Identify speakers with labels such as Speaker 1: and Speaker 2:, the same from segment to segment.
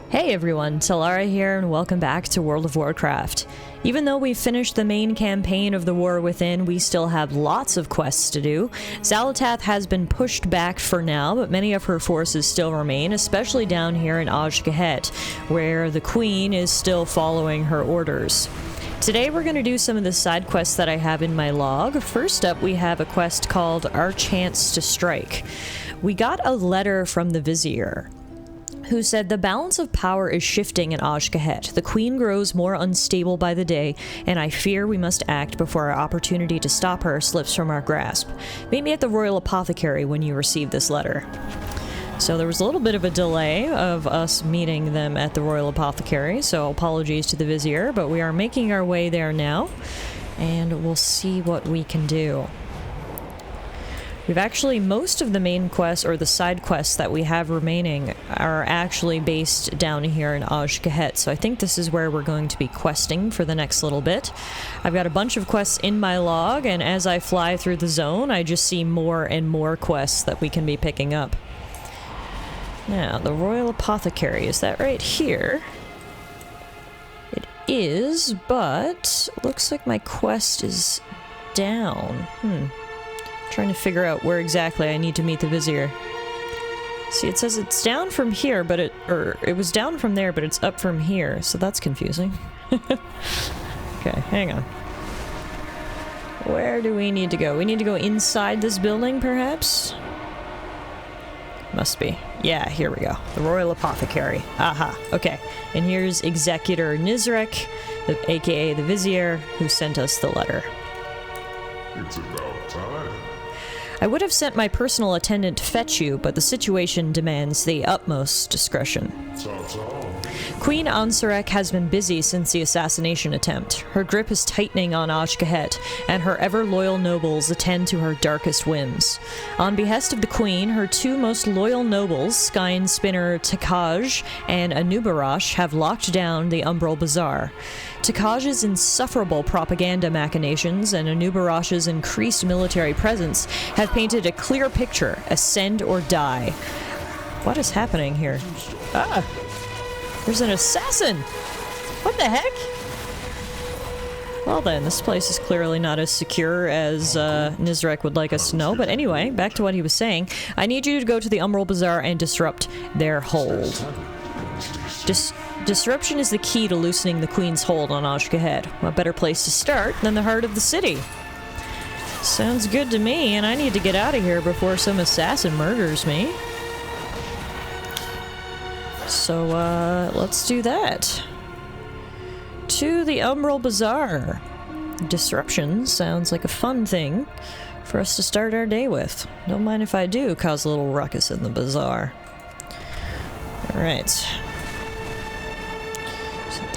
Speaker 1: Hey everyone, Tallara here and welcome back to World of Warcraft. Even though we've finished the main campaign of the War Within, we still have lots of quests to do. Xal'atath has been pushed back for now, but many of her forces still remain, especially down here in Azj-Kahet, where the Queen is still following her orders. Today we're going to do some of the side quests that I have in my log. First up, we have a quest called Our Chance to Strike. We got a letter from the Vizier, who said the balance of power is shifting in Azj-Kahet. The Queen grows more unstable by the day, and I fear we must act before our opportunity to stop her slips from our grasp. Meet me at the Royal Apothecary when you receive this letter. So there was a little bit of a delay of us meeting them at the Royal Apothecary, so apologies to the Vizier, but we are making our way there now, and we'll see what we can do. We've actually, most of the main quests, or the side quests that we have remaining, are actually based down here in Azj-Kahet, so I think this is where we're going to be questing for the next little bit. I've got a bunch of quests in my log, and as I fly through the zone, I just see more and more quests that we can be picking up. Now, the Royal Apothecary, is that right here? It is, but looks like my quest is down. Trying to figure out where exactly I need to meet the Vizier. See, it says it's down from here, but it was down from there, but it's up from here, so that's confusing. Okay, hang on. Where do we need to go? We need to go inside this building, perhaps? Must be. Yeah, here we go. The Royal Apothecary. Aha, okay. And here's Executor Nizrek, aka the Vizier, who sent us the letter.
Speaker 2: It's about time.
Speaker 1: I would have sent my personal attendant to fetch you, but the situation demands the utmost discretion. Queen Ansurek has been busy since the assassination attempt. Her grip is tightening on Azj-Kahet, and her ever-loyal nobles attend to her darkest whims. On behest of the Queen, her two most loyal nobles, Skyne Spinner Takaj and Anubarash, have locked down the Umbral Bazaar. Takaj's insufferable propaganda machinations and Anubarash's increased military presence have painted a clear picture: ascend or die. What is happening here? Ah! There's an assassin! What the heck? Well then, this place is clearly not as secure as Nizrek would like us to know, but anyway, back to what he was saying. I need you to go to the Umbral Bazaar and disrupt their hold. Disruption is the key to loosening the Queen's hold on Azj-Kahet. What better place to start than the heart of the city? Sounds good to me, and I need to get out of here before some assassin murders me. So, let's do that. To the Umbral Bazaar. Disruption sounds like a fun thing for us to start our day with. Don't mind if I do cause a little ruckus in the bazaar. Alright. So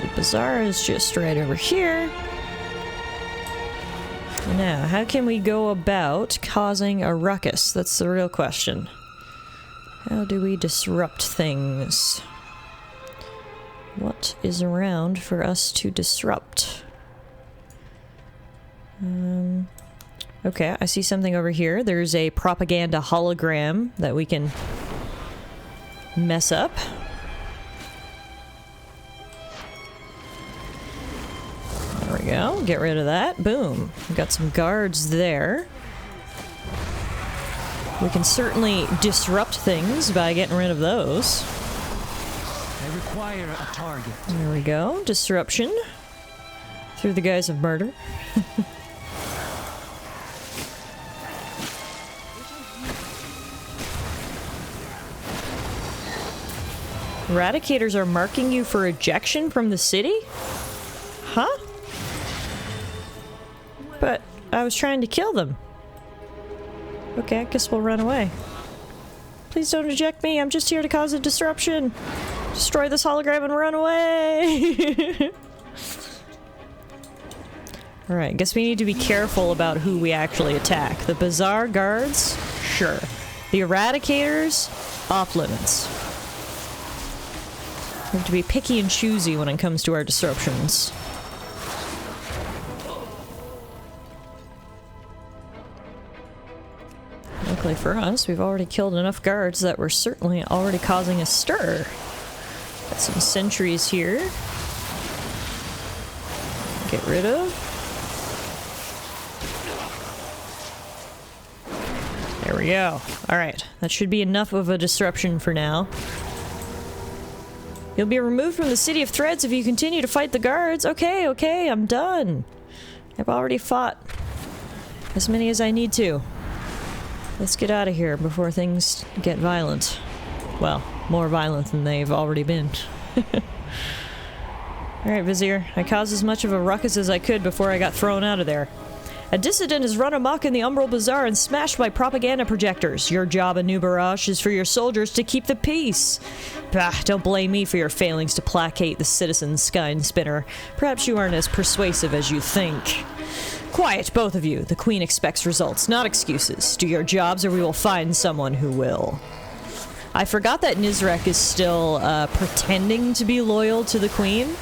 Speaker 1: the bazaar is just right over here. Now, how can we go about causing a ruckus? That's the real question. How do we disrupt things? What is around for us to disrupt? Okay, I see something over here. There's a propaganda hologram that we can mess up. There we go. Get rid of that. Boom. We've got some guards there. We can certainly disrupt things by getting rid of those.
Speaker 3: I require a target.
Speaker 1: There we go. Disruption. Through the guise of murder. Eradicators are marking you for ejection from the city? Huh? But I was trying to kill them. Okay, I guess we'll run away. Please don't eject me, I'm just here to cause a disruption. Destroy this hologram and run away! Alright, guess we need to be careful about who we actually attack. The Bazaar guards? Sure. The Eradicators? Off limits. We have to be picky and choosy when it comes to our disruptions. Luckily for us, we've already killed enough guards that we're certainly already causing a stir. Got some sentries here. Get rid of. There we go. Alright, that should be enough of a disruption for now. You'll be removed from the City of Threads if you continue to fight the guards. Okay, okay, I'm done. I've already fought as many as I need to. Let's get out of here before things get violent. Well, more violent than they've already been. Alright, Vizier. I caused as much of a ruckus as I could before I got thrown out of there. A dissident has run amok in the Umbral Bazaar and smashed my propaganda projectors. Your job in New Barrage is for your soldiers to keep the peace. Bah, don't blame me for your failings to placate the citizen Skyne Spinner. Perhaps you aren't as persuasive as you think. Quiet, both of you. The Queen expects results, not excuses. Do your jobs or we will find someone who will. I forgot that Nizrek is still pretending to be loyal to the Queen.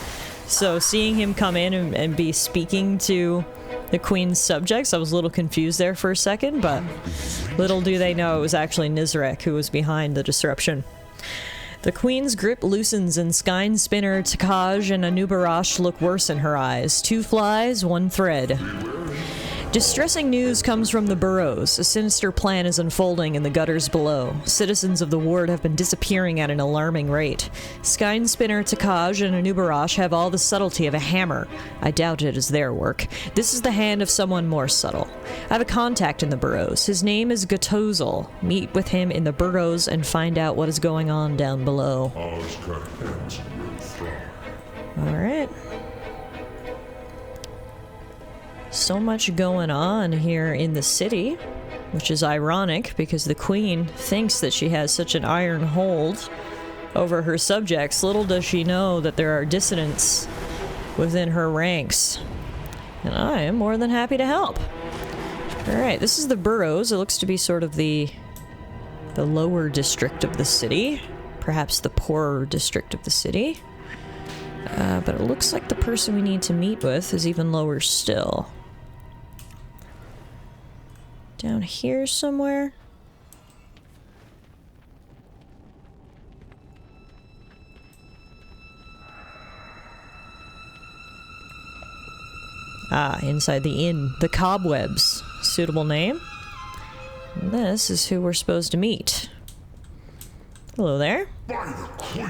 Speaker 1: So seeing him come in and be speaking to the Queen's subjects, I was a little confused there for a second, but little do they know it was actually Nizrek who was behind the disruption. The Queen's grip loosens and Skyne Spinner, Takaj, and Anubarash look worse in her eyes. 2 flies, 1 thread. Distressing news comes from the burrows. A sinister plan is unfolding in the gutters below. Citizens of the ward have been disappearing at an alarming rate. Skyne Spinner, Takaj, and Anubarash have all the subtlety of a hammer. I doubt it is their work. This is the hand of someone more subtle. I have a contact in the burrows. His name is Gatozel. Meet with him in the burrows and find out what is going on down below. Alright. So much going on here in the city, which is ironic because the Queen thinks that she has such an iron hold over her subjects. Little does she know that there are dissidents within her ranks. And I am more than happy to help. Alright, this is the Burrows. It looks to be sort of the lower district of the city. Perhaps the poorer district of the city. But it looks like the person we need to meet with is even lower still. Down here somewhere? Ah, inside the inn. The Cobwebs. Suitable name. And this is who we're supposed to meet. Hello there.
Speaker 2: By the Queen!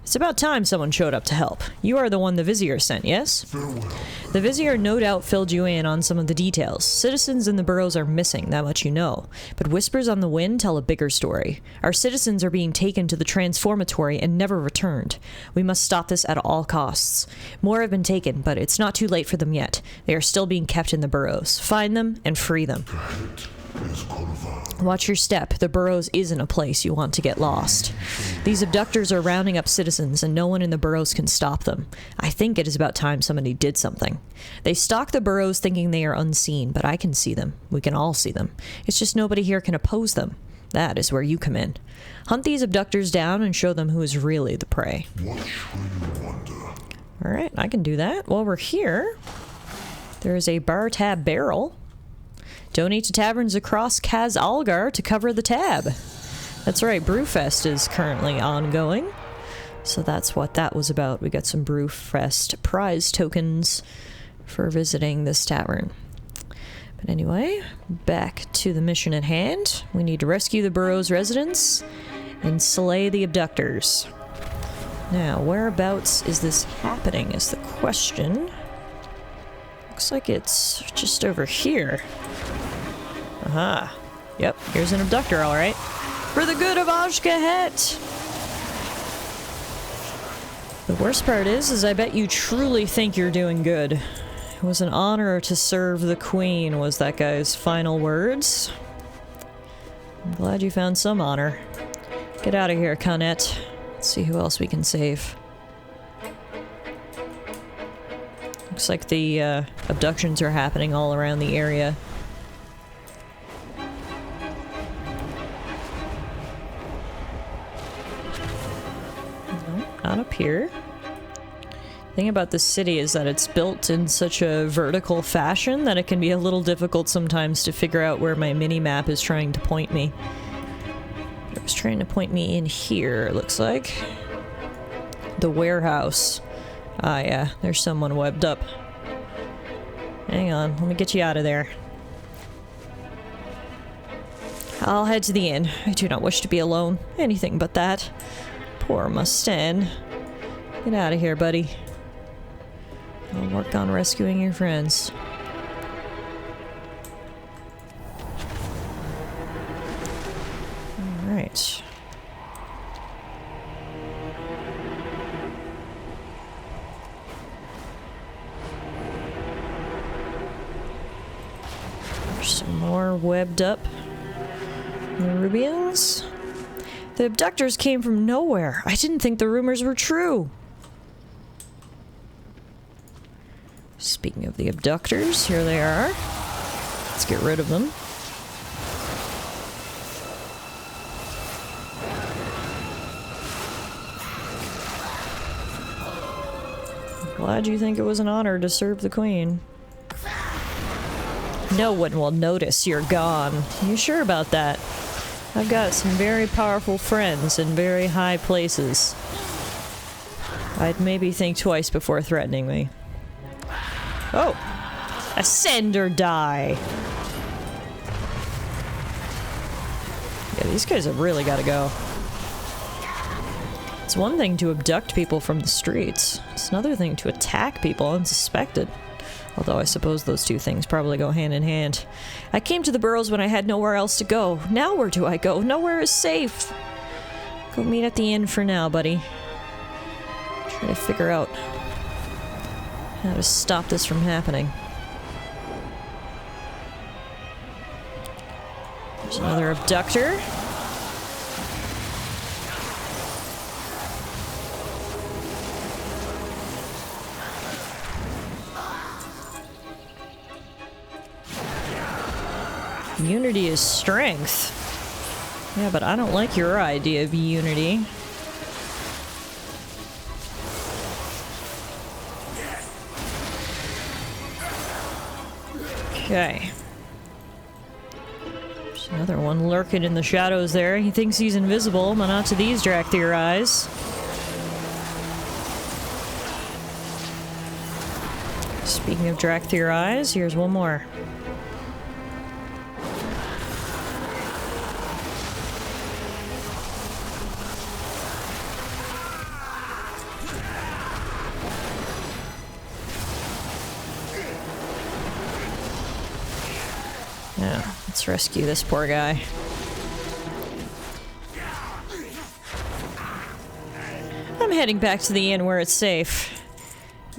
Speaker 1: It's about time someone showed up to help. You are the one the Vizier sent, yes?
Speaker 2: Farewell.
Speaker 1: The Vizier no doubt filled you in on some of the details. Citizens in the burrows are missing, that much you know. But whispers on the wind tell a bigger story. Our citizens are being taken to the transformatory and never returned. We must stop this at all costs. More have been taken, but it's not too late for them yet. They are still being kept in the burrows. Find them and free them. Watch your step. The burrows isn't a place you want to get lost. These abductors are rounding up citizens, and no one in the burrows can stop them. I think it is about time somebody did something. They stalk the burrows thinking they are unseen, but I can see them. We can all see them. It's just nobody here can oppose them. That is where you come in. Hunt these abductors down and show them who is really the prey. Alright, I can do that. While we're here, there is a bar tab barrel. Donate to taverns across Kaz Algar to cover the tab. That's right, Brewfest is currently ongoing. So that's what that was about. We got some Brewfest prize tokens for visiting this tavern. But anyway, back to the mission at hand. We need to rescue the Burrows residents and slay the abductors. Now, whereabouts is this happening is the question. Looks like it's just over here. Aha. Yep, here's an abductor, alright. For the good of Ashkahet! The worst part is I bet you truly think you're doing good. It was an honor to serve the Queen, was that guy's final words. I'm glad you found some honor. Get out of here, Connet. Let's see who else we can save. Looks like the abductions are happening all around the area. No, not up here. The thing about this city is that it's built in such a vertical fashion that it can be a little difficult sometimes to figure out where my mini-map is trying to point me. It was trying to point me in here, it looks like. The warehouse. Ah, yeah, there's someone webbed up. Hang on, let me get you out of there. I'll head to the inn. I do not wish to be alone. Anything but that. Poor Mustang. Get out of here, buddy. I'll work on rescuing your friends. Alright. There's some more webbed up Nerubians. The abductors came from nowhere. I didn't think the rumors were true. Speaking of the abductors, here they are. Let's get rid of them. Glad you think it was an honor to serve the Queen. No one will notice you're gone. You sure about that? I've got some very powerful friends in very high places. I'd maybe think twice before threatening me. Oh! Ascend or die! Yeah, these guys have really got to go. It's one thing to abduct people from the streets. It's another thing to attack people unsuspected. Although I suppose those two things probably go hand in hand. I came to the burrows when I had nowhere else to go. Now where do I go? Nowhere is safe. Go meet at the inn for now, buddy. Try to figure out how to stop this from happening. There's another abductor. Unity is strength. Yeah, but I don't like your idea of unity. Okay. There's another one lurking in the shadows there. He thinks he's invisible, but not to these Drakthir eyes. Speaking of Drakthir eyes, here's one more. Yeah, let's rescue this poor guy. I'm heading back to the inn where it's safe.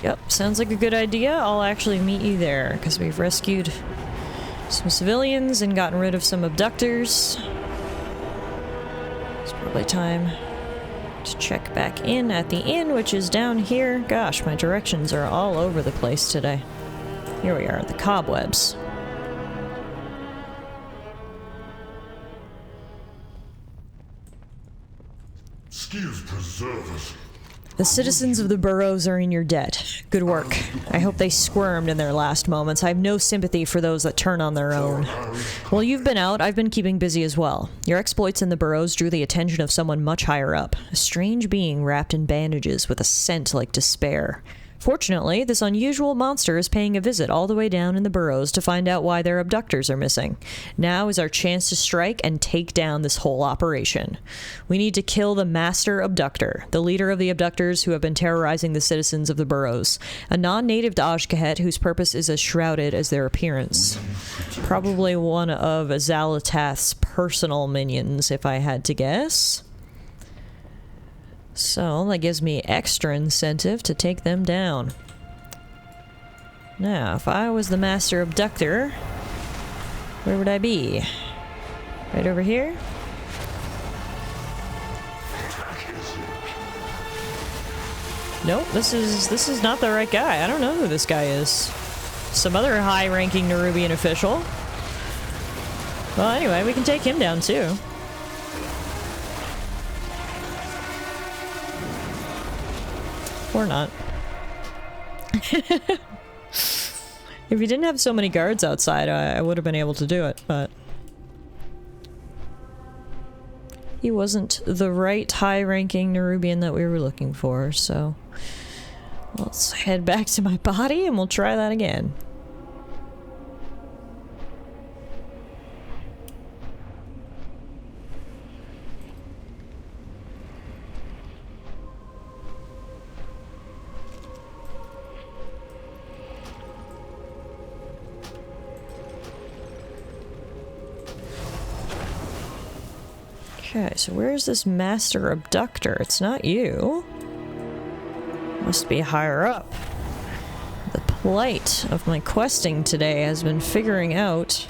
Speaker 1: Yep, sounds like a good idea. I'll actually meet you there, because we've rescued some civilians and gotten rid of some abductors. It's probably time to check back in at the inn, which is down here. Gosh, my directions are all over the place today. Here we are, the cobwebs.
Speaker 2: Excuse preservers.
Speaker 1: The citizens of the burrows are in your debt. Good work. I hope they squirmed in their last moments. I have no sympathy for those that turn on their own. While you've been out, I've been keeping busy as well. Your exploits in the burrows drew the attention of someone much higher up. A strange being wrapped in bandages with a scent like despair. Fortunately, this unusual monster is paying a visit all the way down in the burrows to find out why their abductors are missing. Now is our chance to strike and take down this whole operation. We need to kill the Master Abductor, the leader of the abductors who have been terrorizing the citizens of the burrows, a non-native Ajkahet whose purpose is as shrouded as their appearance. Probably one of Azalatath's personal minions, if I had to guess. So, that gives me extra incentive to take them down. Now, if I was the Master Abductor, where would I be? Right over here? Nope, this is not the right guy. I don't know who this guy is. Some other high-ranking Nerubian official. Well, anyway, we can take him down, too. Or not. If you didn't have so many guards outside, I would have been able to do it, but... he wasn't the right high-ranking Nerubian that we were looking for, so let's head back to my body and we'll try that again. Okay, so where's this master abductor? It's not you. Must be higher up. The plight of my questing today has been figuring out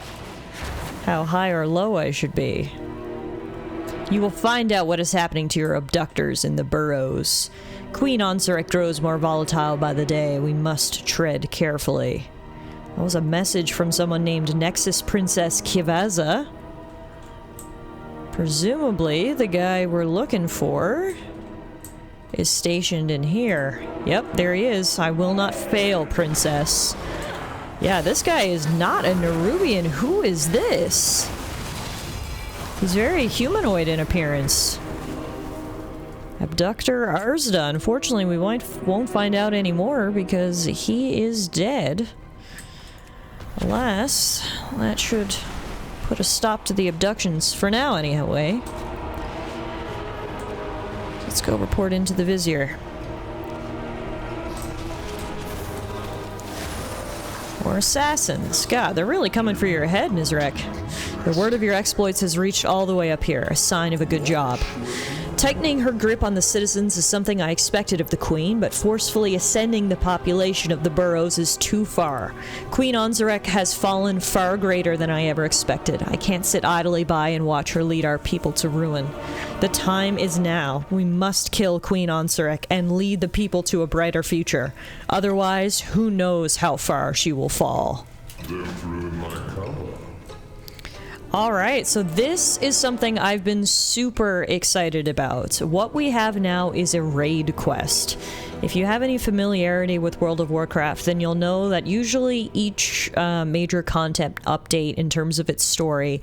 Speaker 1: how high or low I should be. You will find out what is happening to your abductors in the burrows. Queen Onsurek grows more volatile by the day. We must tread carefully. That was a message from someone named Nexus Princess Kivaza. Presumably, the guy we're looking for is stationed in here. Yep, there he is. I will not fail, princess. Yeah, this guy is not a Nerubian. Who is this? He's very humanoid in appearance. Abductor Arzda. Unfortunately, we won't find out anymore because he is dead. Alas, that should put a stop to the abductions for now, anyway. Let's go report into the Vizier. More assassins. God, they're really coming for your head, Nizrek. The word of your exploits has reached all the way up here, a sign of a good job. Tightening her grip on the citizens is something I expected of the Queen, but forcefully ascending the population of the boroughs is too far. Queen Onsurek has fallen far greater than I ever expected. I can't sit idly by and watch her lead our people to ruin. The time is now. We must kill Queen Onsurek and lead the people to a brighter future. Otherwise, who knows how far she will fall.
Speaker 2: They've ruined my cover.
Speaker 1: Alright, so this is something I've been super excited about. What we have now is a raid quest. If you have any familiarity with World of Warcraft, then you'll know that usually each major content update in terms of its story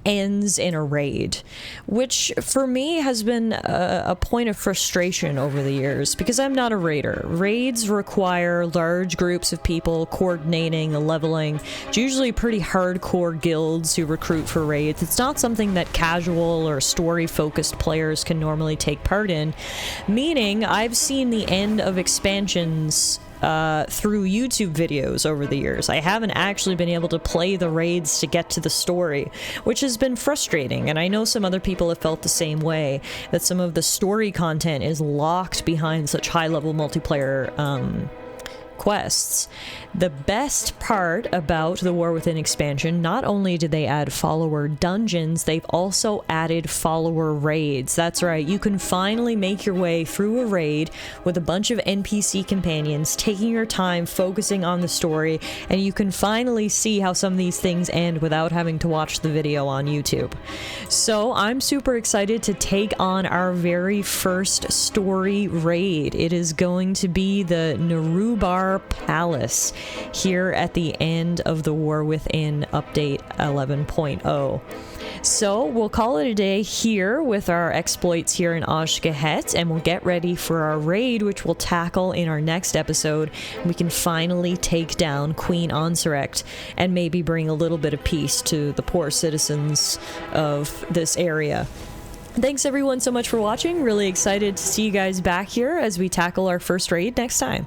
Speaker 1: ends in a raid, which for me has been a point of frustration over the years because I'm not a raider. Raids require large groups of people coordinating, leveling. It's usually pretty hardcore guilds who recruit for raids. It's not something that casual or story-focused players can normally take part in, meaning I've seen the end of expansions through YouTube videos over the years. I haven't actually been able to play the raids to get to the story, which has been frustrating, and I know some other people have felt the same way, that some of the story content is locked behind such high-level multiplayer quests. The best part about the War Within expansion, not only did they add follower dungeons, they've also added follower raids. That's right, you can finally make your way through a raid with a bunch of NPC companions, taking your time, focusing on the story, and you can finally see how some of these things end without having to watch the video on YouTube. So I'm super excited to take on our very first story raid. It is going to be the Nerubar Palace here at the end of the War Within update 11.0. So we'll call it a day here with our exploits here in Ashgahet, and we'll get ready for our raid, which we'll tackle in our next episode. We can finally take down Queen Onsurek and maybe bring a little bit of peace to the poor citizens of this area. Thanks everyone so much for watching. Really excited to see you guys back here as we tackle our first raid next time.